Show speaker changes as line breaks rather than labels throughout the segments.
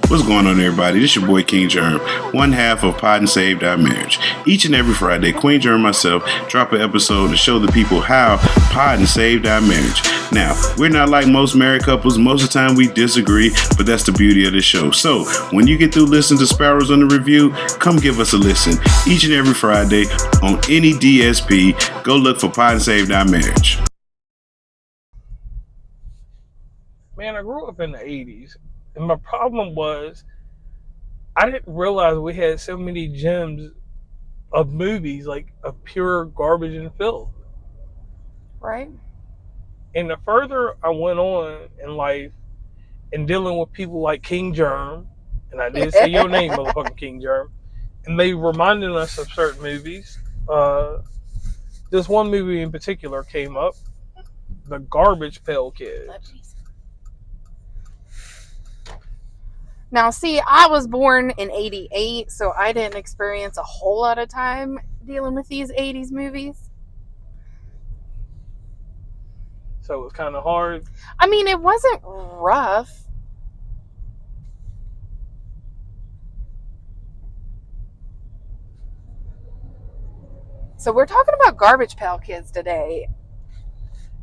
What's going on, everybody? This is your boy King Germ, one half of Pod and Saved Our Marriage. Each and every Friday, Queen Germ and myself drop an episode to show the people how Pod and saved our marriage. Now, we're not like most married couples. Most of the time we disagree, but that's the beauty of the show. So, when you get through listening to Sparrows on the Review, come give us a listen. Each and every Friday on any DSP, go look for Pod and Saved Our Marriage.
Man, I grew up in the 80s. And my problem was, I didn't realize we had so many gems of movies, like of pure garbage and filth.
Right.
And the further I went on in life and dealing with people like King Germ, and I did say your name, motherfucking King Germ, and they reminded us of certain movies. This one movie in particular came up, the Garbage Pail Kids.
Now, see, I was born in 88, so I didn't experience a whole lot of time dealing with these 80s movies.
So it was kind of hard.
I mean, it wasn't rough. So we're talking about Garbage Pail Kids today.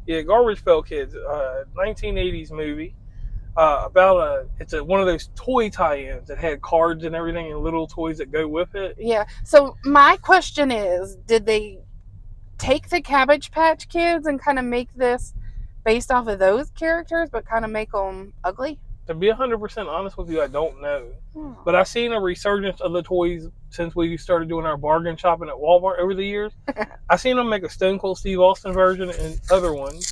Yeah, Garbage Pail Kids, 1980s movie. It's one of those toy tie-ins that had cards and everything and little toys that go with it.
Yeah. So my question is, did they take the Cabbage Patch Kids and kind of make this based off of those characters, but kind of make them ugly?
To be 100% honest with you, I don't know. But I've seen a resurgence of the toys since we started doing our bargain shopping at Walmart over the years. I've seen them make a Stone Cold Steve Austin version and other ones.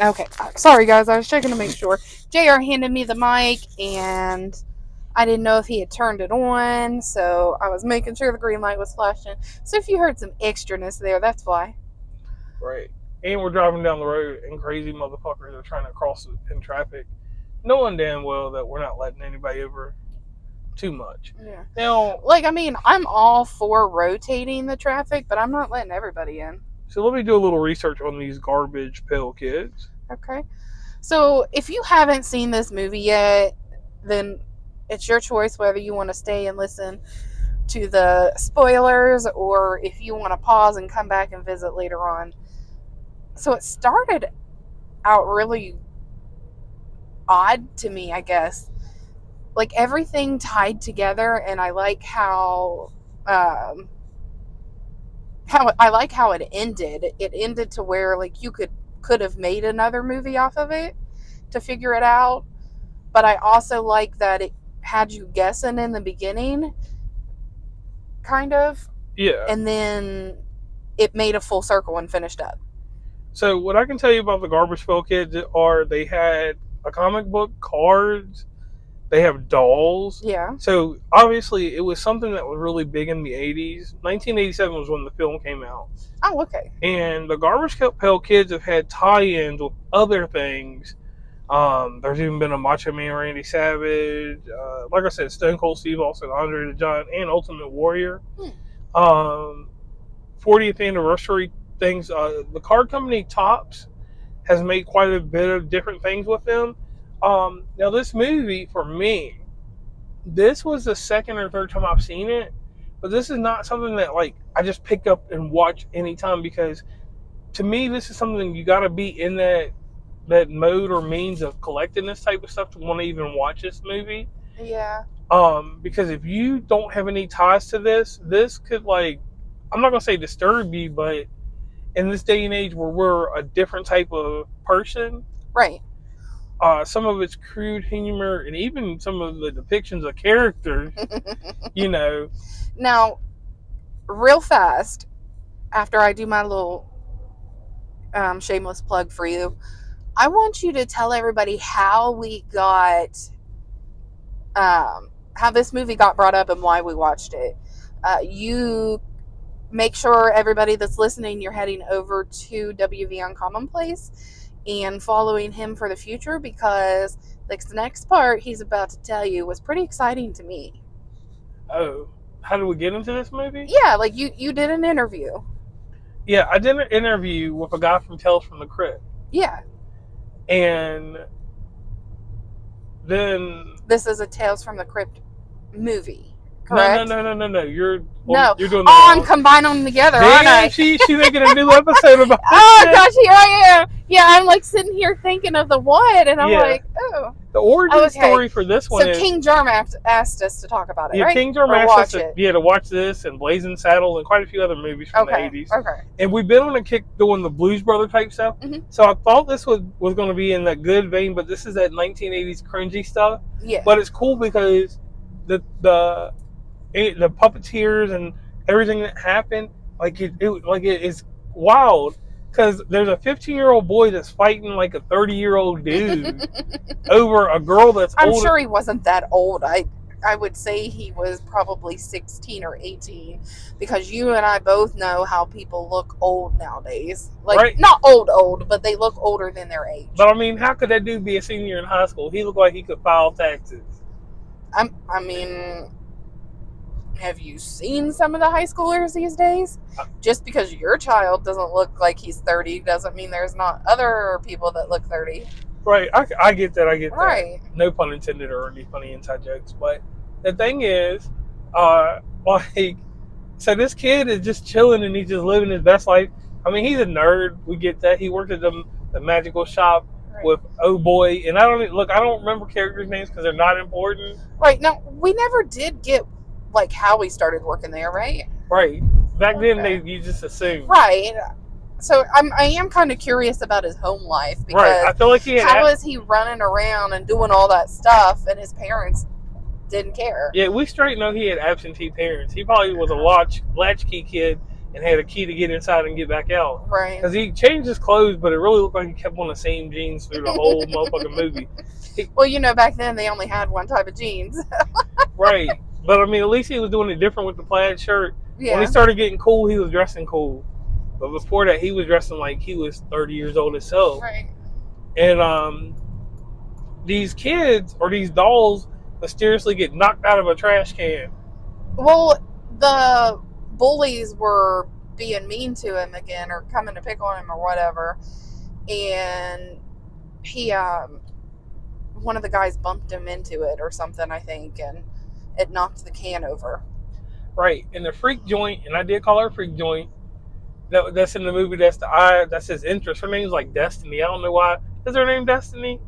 Okay, sorry guys, I was checking to make sure. JR handed me the mic and I didn't know if he had turned it on, so I was making sure the green light was flashing. So if you heard some extraness there, that's why.
Right. And we're driving down the road and crazy motherfuckers are trying to cross in traffic, knowing damn well that we're not letting anybody over too much.
Yeah.
Now,
like, I mean, I'm all for rotating the traffic, but I'm not letting everybody in.
So let me do a little research on these Garbage Pail Kids.
Okay. So if you haven't seen this movie yet, then it's your choice whether you want to stay and listen to the spoilers or if you want to pause and come back and visit later on. So it started out really odd to me, I guess. Like everything tied together, and I like how it ended. It ended to where like you could have made another movie off of it to figure it out. But I also like that it had you guessing in the beginning, kind of.
Yeah.
And then it made a full circle and finished up.
So what I can tell you about the Garbage Pail Kids are they had a comic book, cards, they have dolls.
Yeah.
So obviously it was something that was really big in the 80s. 1987 was when the film came out.
Oh, okay.
And the Garbage Pail Kids have had tie-ins with other things. There's even been a Macho Man Randy Savage, like I said, Stone Cold Steve Austin, Andre the Giant, and Ultimate Warrior. 40th anniversary things. The card company Topps has made quite a bit of different things with them. Now this movie, for me, this was the second or third time I've seen it, but this is not something that like I just pick up and watch anytime, because to me this is something you got to be in that mode or means of collecting this type of stuff to want to even watch this movie.
Yeah.
Because if you don't have any ties to this could, like, I'm not gonna say disturb you, but in this day and age where we're a different type of person,
right?
Some of it's crude humor and even some of the depictions of characters, you know.
Now, real fast, after I do my little shameless plug for you, I want you to tell everybody how we got, how this movie got brought up and why we watched it. You make sure everybody that's listening, you're heading over to WV Uncommonplace and following him for the future, because this next part he's about to tell you was pretty exciting to me.
Oh, how did we get into this movie?
Yeah, like you did an interview.
Yeah, I did an interview with a guy from Tales from the Crypt.
Yeah.
And then
This is a Tales from the Crypt movie, correct?
No. You're
No.
doing
I'm combining them together, aren't I?
She's making a new episode about this.
Oh gosh, here I am. Yeah, I'm like sitting here thinking of the what, and I'm like, oh.
The origin story for this one is...
So King Germ asked us to talk about it, right?
King Germ asked us to watch this and Blazing Saddles and quite a few other movies from the 80s.
Okay.
And we've been on a kick doing the Blues Brother type stuff.
Mm-hmm.
So I thought this was going to be in that good vein, but this is that 1980s cringy stuff.
Yeah.
But it's cool because the puppeteers and everything that happened, it is wild. Because there's a 15-year-old boy that's fighting like a 30-year-old dude over a girl that's older.
I'm sure he wasn't that old. I would say he was probably 16 or 18, because you and I both know how people look old nowadays. Not old, but they look older than their age.
But I mean, how could that dude be a senior in high school? He looked like he could file taxes.
I mean, have you seen some of the high schoolers these days? Just because your child doesn't look like he's 30 doesn't mean there's not other people that look 30.
Right, I get that.
Right.
No pun intended or any funny inside jokes. But the thing is, so this kid is just chilling and he's just living his best life. I mean, he's a nerd. We get that. He worked at the magical shop with Oh Boy. And I don't remember characters' names because they're not important.
Right. No, we never did get how he started working there, right?
Right. Back then, you just assumed.
Right. So I am kind of curious about his home life, because
I feel like
how is he running around and doing all that stuff, and his parents didn't care?
Yeah, we straight know he had absentee parents. He probably was a latchkey kid and had a key to get inside and get back out.
Right.
Because he changed his clothes, but it really looked like he kept on the same jeans through the whole motherfucking movie.
Well, back then they only had one type of jeans.
Right. But I mean, at least he was doing it different with the plaid shirt.
Yeah.
When he started getting cool, he was dressing cool. But before that, he was dressing like he was 30 years old himself.
Right.
And these kids or these dolls mysteriously get knocked out of a trash can.
Well, the bullies were being mean to him again, or coming to pick on him or whatever. And he, one of the guys bumped him into it or something, I think, and it knocked the can over. Right.
And the freak joint, and I did call her freak joint, that's in the movie, that's his interest. Her name's like Destiny. I don't know why. Is her name Destiny?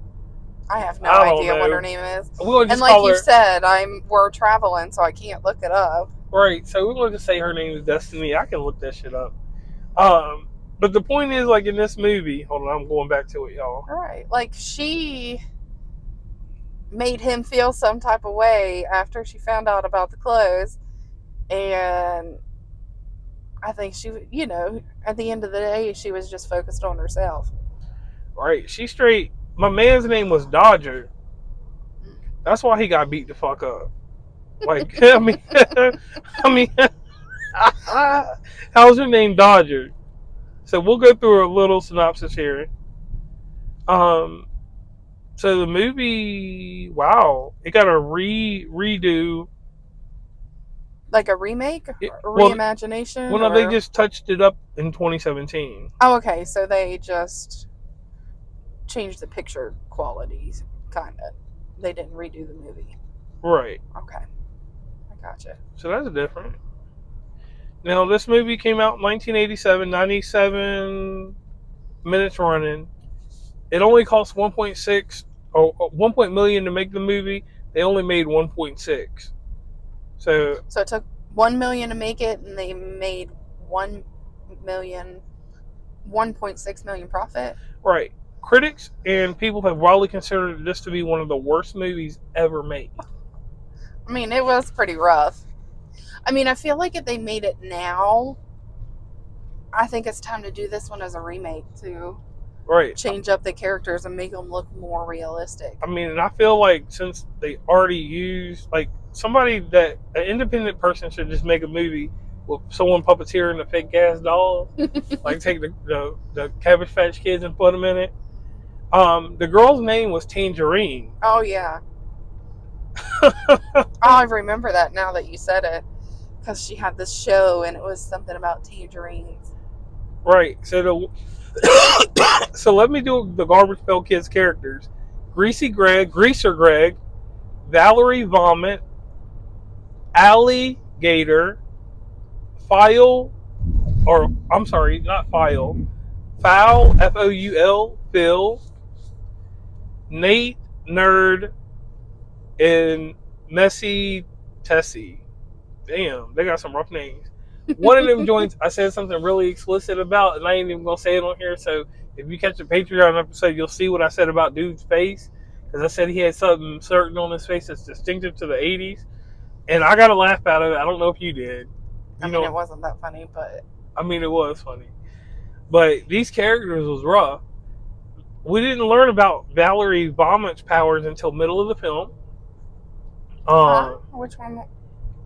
I have no idea what her name is.
And
like you said, we're traveling, so I can't look it up.
Right. So we're going to say her name is Destiny. I can look that shit up. But the point is, in this movie, hold on, I'm going back to it, y'all.
All right. She made him feel some type of way after she found out about the clothes, and I think she, at the end of the day, she was just focused on herself.
Right. She straight. My man's name was Dodger. That's why he got beat the fuck up. I mean, how's your name, Dodger? So we'll go through a little synopsis here. So the movie, wow, it got a redo.
Like a remake? Reimagination?
Well, no, they just touched it up in 2017.
Oh, okay. So they just changed the picture qualities, kind of. They didn't redo the movie.
Right.
Okay. I gotcha.
So that's different. Now, this movie came out in 1987, 97 minutes running. It only cost 1.6 million to make the movie. They only made 1.6. So
it took 1 million to make it, and they made 1.6 million profit.
Right. Critics and people have widely considered this to be one of the worst movies ever made.
I mean, it was pretty rough. I mean, I feel like if they made it now, I think it's time to do this one as a remake too.
Right.
Change up the characters and make them look more realistic.
I mean, and I feel like since they already used, an independent person should just make a movie with someone puppeteering the fake ass dolls. Take the Cabbage Patch Kids and put them in it. The girl's name was Tangerine.
Oh, yeah. I remember that now that you said it. Because she had this show and it was something about tangerines.
Right. So let me do the Garbage Pail Kids characters. Greaser Greg, Valerie Vomit, Alligator, File, or I'm sorry, not File, Foul, Foul, Phil, Nate, Nerd, and Messy Tessie. Damn, they got some rough names. One of them joints I said something really explicit about, and I ain't even gonna say it on here. So if you catch a Patreon episode, you'll see what I said about dude's face, because I said he had something certain on his face that's distinctive to the '80s, and I got a laugh out of it. I don't know if you did.
I mean, it wasn't that funny, but
I mean, it was funny. But these characters was rough. We didn't learn about Valerie Vomit's powers until middle of the film.
which one?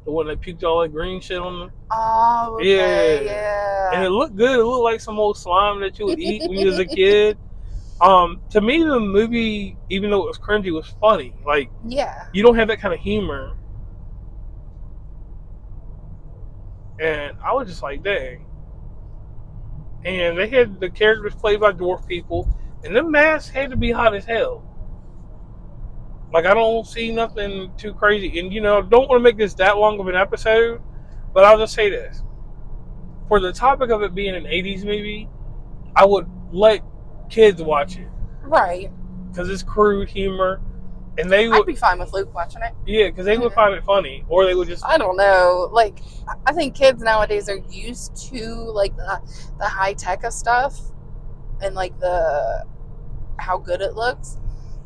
The one that puked all that green shit on them.
Oh, okay, yeah.
And it looked good. It looked like some old slime that you would eat when you was a kid. To me, the movie, even though it was cringy, was funny. Like,
yeah,
you don't have that kind of humor. And I was just like, dang. And they had the characters played by dwarf people, and them masks had to be hot as hell. Like, I don't see nothing too crazy. And, don't want to make this that long of an episode, but I'll just say this. For the topic of it being an 80s movie, I would let kids watch it.
Right.
Because it's crude humor. And
I'd be fine with Luke watching it.
Yeah, because they would find it funny. Or they would just...
I don't know. Like, I think kids nowadays are used to, like, the high tech of stuff. And, like, how good it looks.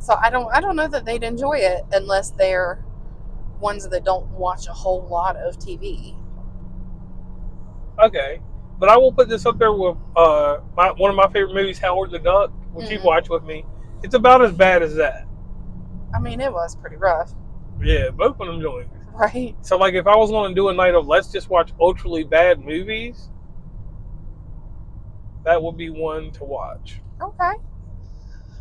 So I don't know that they'd enjoy it unless they're ones that don't watch a whole lot of TV.
Okay. But I will put this up there with one of my favorite movies, Howard the Duck, which you watch with me. It's about as bad as that.
I mean, it was pretty rough.
Yeah, both of them joined.
Right.
So, like, if I was going to do a night of let's just watch ultra bad movies, that would be one to watch.
Okay.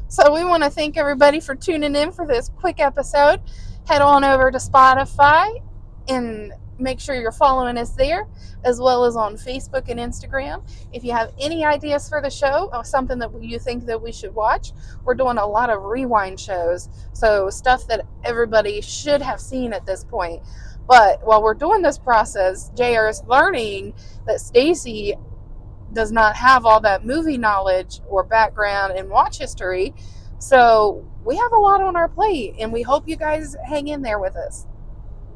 So we want to thank everybody for tuning in for this quick episode. Head on over to Spotify and make sure you're following us there, as well as on Facebook and Instagram. If you have any ideas for the show or something that you think that we should watch, we're doing a lot of rewind shows, so stuff that everybody should have seen at this point. But while we're doing this process, JR is learning that Stacey does not have all that movie knowledge or background and watch history. So we have a lot on our plate, and we hope you guys hang in there with us.